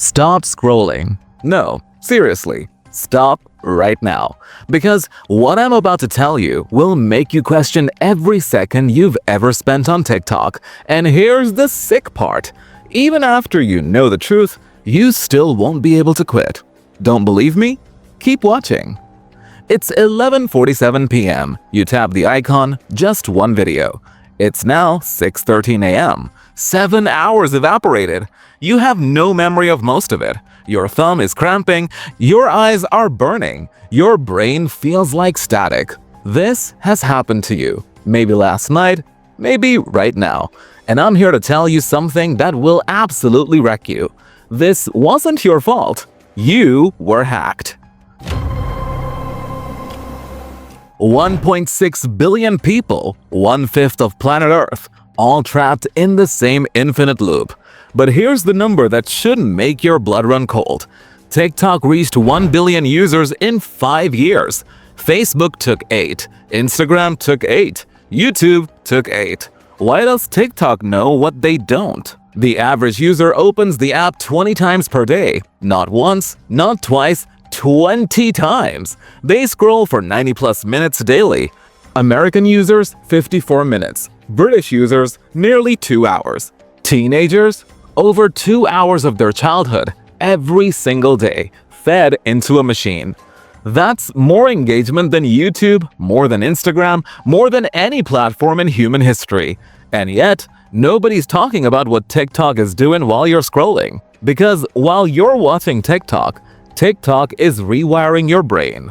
Stop scrolling. No, seriously, stop right now. Because what I'm about to tell you will make you question every second you've ever spent on TikTok. And here's the sick part. Even after you know the truth, you still won't be able to quit. Don't believe me? Keep watching. It's 11:47 p.m. You tap the icon, just one video. It's now 6:13 a.m. 7 hours evaporated. You have no memory of most of it. Your thumb is cramping. Your eyes are burning. Your brain feels like static. This has happened to you. Maybe last night, maybe right now. And I'm here to tell you something that will absolutely wreck you. This wasn't your fault. You were hacked. 1.6 billion people, 1/5 of planet Earth, all trapped in the same infinite loop. But here's the number that shouldn't make your blood run cold. TikTok reached 1 billion users in 5 years. Facebook took 8. Instagram took 8. YouTube took 8. Why does TikTok know what they don't? The average user opens the app 20 times per day. Not once, not twice, 20 times. They scroll for 90+ minutes daily. American users, 54 minutes. British users, nearly 2 hours. Teenagers, over 2 hours of their childhood every single day, fed into a machine. That's more engagement than YouTube, more than Instagram, more than any platform in human history. And yet, nobody's talking about what TikTok is doing while you're scrolling. Because while you're watching TikTok, TikTok is rewiring your brain.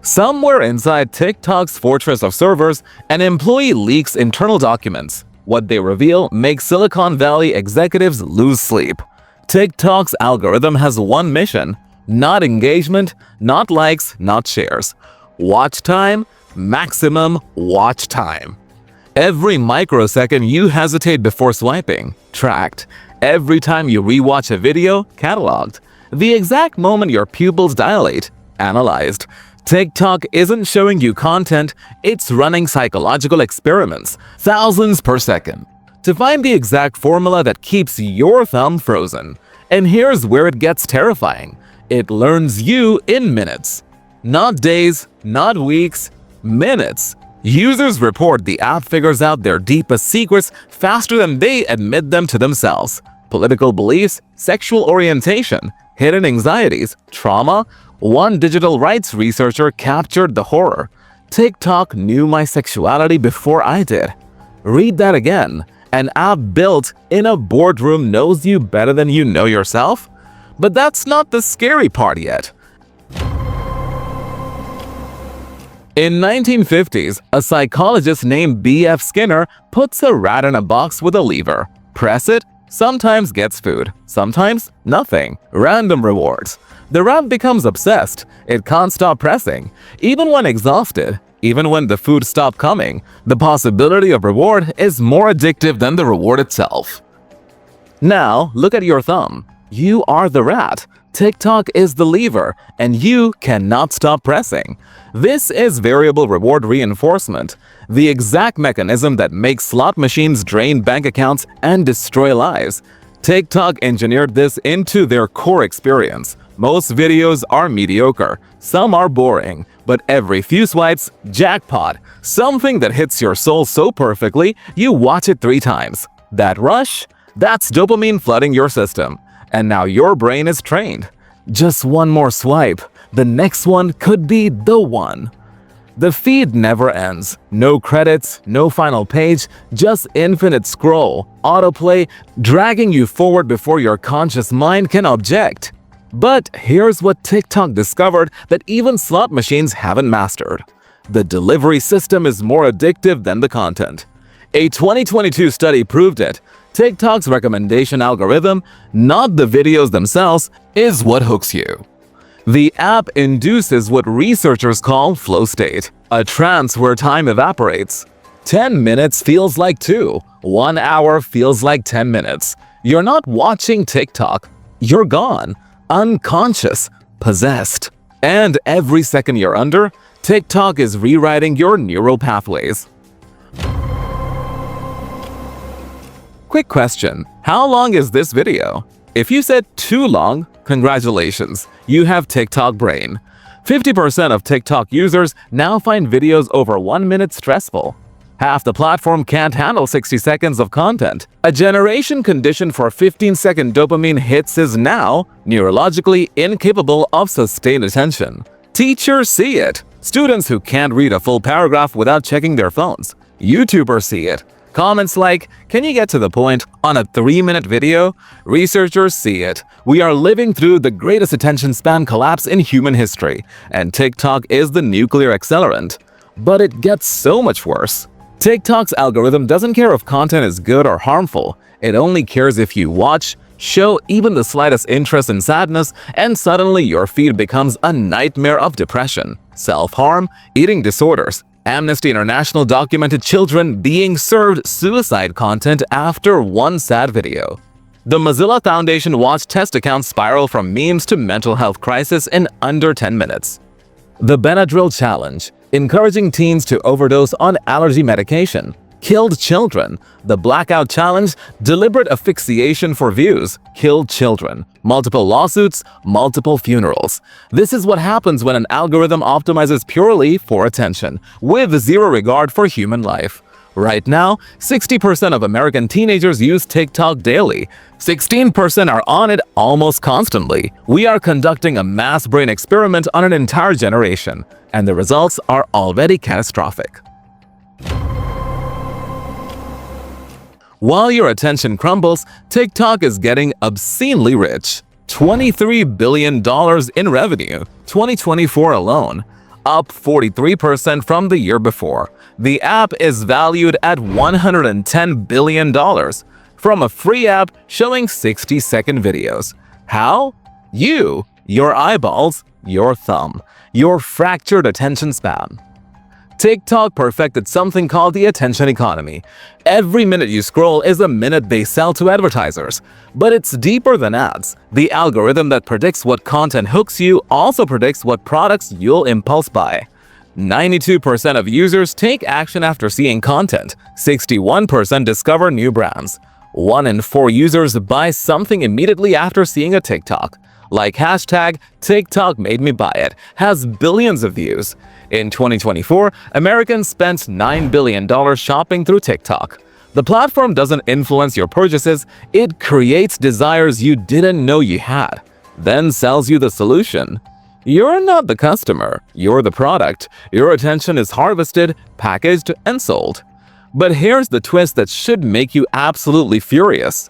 Somewhere inside TikTok's fortress of servers, an employee leaks internal documents. What they reveal makes Silicon Valley executives lose sleep. TikTok's algorithm has one mission: not engagement, not likes, not shares. Watch time, maximum watch time. Every microsecond you hesitate before swiping, tracked. Every time you rewatch a video, cataloged. The exact moment your pupils dilate, analyzed. TikTok isn't showing you content, it's running psychological experiments, thousands per second, to find the exact formula that keeps your thumb frozen. And here's where it gets terrifying. It learns you in minutes. Not days, not weeks, minutes. Users report the app figures out their deepest secrets faster than they admit them to themselves. Political beliefs, sexual orientation, hidden anxieties, trauma. One digital rights researcher captured the horror. TikTok knew my sexuality before I did. Read that again. An app built in a boardroom knows you better than you know yourself? But that's not the scary part yet. In 1950s, a psychologist named B.F. Skinner puts a rat in a box with a lever. Press it, sometimes gets food, sometimes nothing. Random rewards. The rat becomes obsessed. It can't stop pressing. Even when exhausted, even when the food stopped coming, the possibility of reward is more addictive than the reward itself. Now, look at your thumb. You are the rat. TikTok is the lever, and you cannot stop pressing. This is variable reward reinforcement, the exact mechanism that makes slot machines drain bank accounts and destroy lives. TikTok engineered this into their core experience. Most videos are mediocre, some are boring, but every few swipes, jackpot, something that hits your soul so perfectly you watch it 3 times. That rush? That's dopamine flooding your system. And now your brain is trained. Just one more swipe. The next one could be the one. The feed never ends. No credits, no final page, just infinite scroll, autoplay, dragging you forward before your conscious mind can object. But here's what TikTok discovered that even slot machines haven't mastered. The delivery system is more addictive than the content. A 2022 study proved it. TikTok's recommendation algorithm, not the videos themselves, is what hooks you. The app induces what researchers call flow state, a trance where time evaporates. 10 minutes feels like 2. 1 hour feels like 10 minutes. You're not watching TikTok. You're gone. Unconscious. Possessed. And every second you're under, TikTok is rewriting your neural pathways. Quick question, how long is this video? If you said too long, congratulations, you have TikTok brain. 50% of TikTok users now find videos over 1 minute stressful. Half the platform can't handle 60 seconds of content. A generation conditioned for 15-second dopamine hits is now neurologically incapable of sustained attention. Teachers see it. Students who can't read a full paragraph without checking their phones. YouTubers see it. Comments like, "Can you get to the point?" on a 3-minute video? Researchers see it. We are living through the greatest attention span collapse in human history, and TikTok is the nuclear accelerant. But it gets so much worse. TikTok's algorithm doesn't care if content is good or harmful. It only cares if you watch, show even the slightest interest in sadness, and suddenly your feed becomes a nightmare of depression, self-harm, eating disorders. Amnesty International documented children being served suicide content after one sad video. The Mozilla Foundation watched test accounts spiral from memes to mental health crisis in under 10 minutes. The Benadryl Challenge, encouraging teens to overdose on allergy medication, killed children. The Blackout Challenge, deliberate asphyxiation for views, killed children. Multiple lawsuits, multiple funerals. This is what happens when an algorithm optimizes purely for attention, with zero regard for human life. Right now, 60% of American teenagers use TikTok daily. 16% are on it almost constantly. We are conducting a mass brain experiment on an entire generation, and the results are already catastrophic. While your attention crumbles, TikTok is getting obscenely rich. $23 billion in revenue, 2024 alone, up 43% from the year before. The app is valued at $110 billion from a free app showing 60-second videos. How? You, your eyeballs, your thumb, your fractured attention span. TikTok perfected something called the attention economy. Every minute you scroll is a minute they sell to advertisers. But it's deeper than ads. The algorithm that predicts what content hooks you also predicts what products you'll impulse buy. 92% of users take action after seeing content. 61% discover new brands. 1 in 4 users buy something immediately after seeing a TikTok. Like hashtag TikTok made me buy it has billions of views. In 2024, Americans spent $9 billion shopping through TikTok. The platform doesn't influence your purchases, it creates desires you didn't know you had, then sells you the solution. You're not the customer, you're the product. Your attention is harvested, packaged, and sold. But here's the twist that should make you absolutely furious.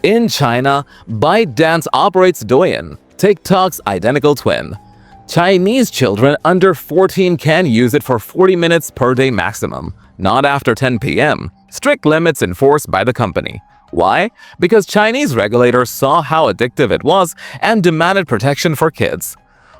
In China, ByteDance operates Douyin, TikTok's identical twin. Chinese children under 14 can use it for 40 minutes per day maximum, not after 10 p.m. Strict limits enforced by the company. Why? Because Chinese regulators saw how addictive it was and demanded protection for kids.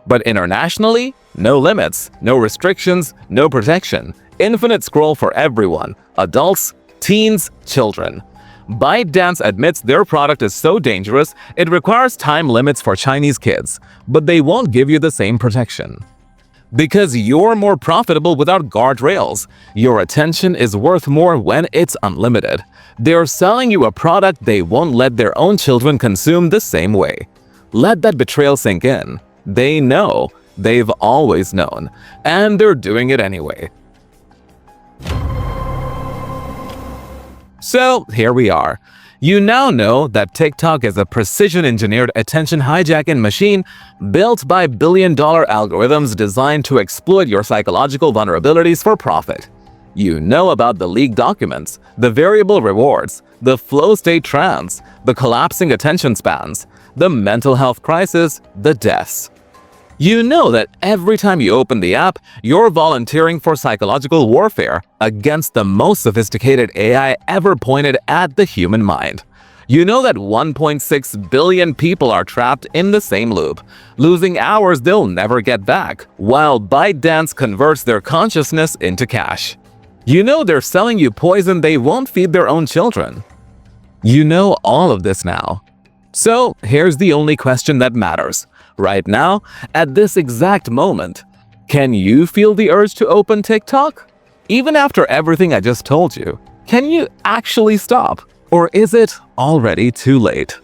But internationally, no limits, no restrictions, no protection. Infinite scroll for everyone, adults, teens, children. ByteDance admits their product is so dangerous it requires time limits for Chinese kids, but they won't give you the same protection. Because you're more profitable without guardrails. Your attention is worth more when it's unlimited. They're selling you a product they won't let their own children consume the same way. Let that betrayal sink in. They know. They've always known. And they're doing it anyway. So here we are. You now know that TikTok is a precision-engineered attention hijacking machine built by billion-dollar algorithms designed to exploit your psychological vulnerabilities for profit. You know about the leaked documents, the variable rewards, the flow state trance, the collapsing attention spans, the mental health crisis, the deaths. You know that every time you open the app, you're volunteering for psychological warfare against the most sophisticated AI ever pointed at the human mind. You know that 1.6 billion people are trapped in the same loop, losing hours they'll never get back, while ByteDance converts their consciousness into cash. You know they're selling you poison they won't feed their own children. You know all of this now. So here's the only question that matters. Right now, at this exact moment, can you feel the urge to open TikTok? Even after everything I just told you, Can you actually stop? Or is it already too late?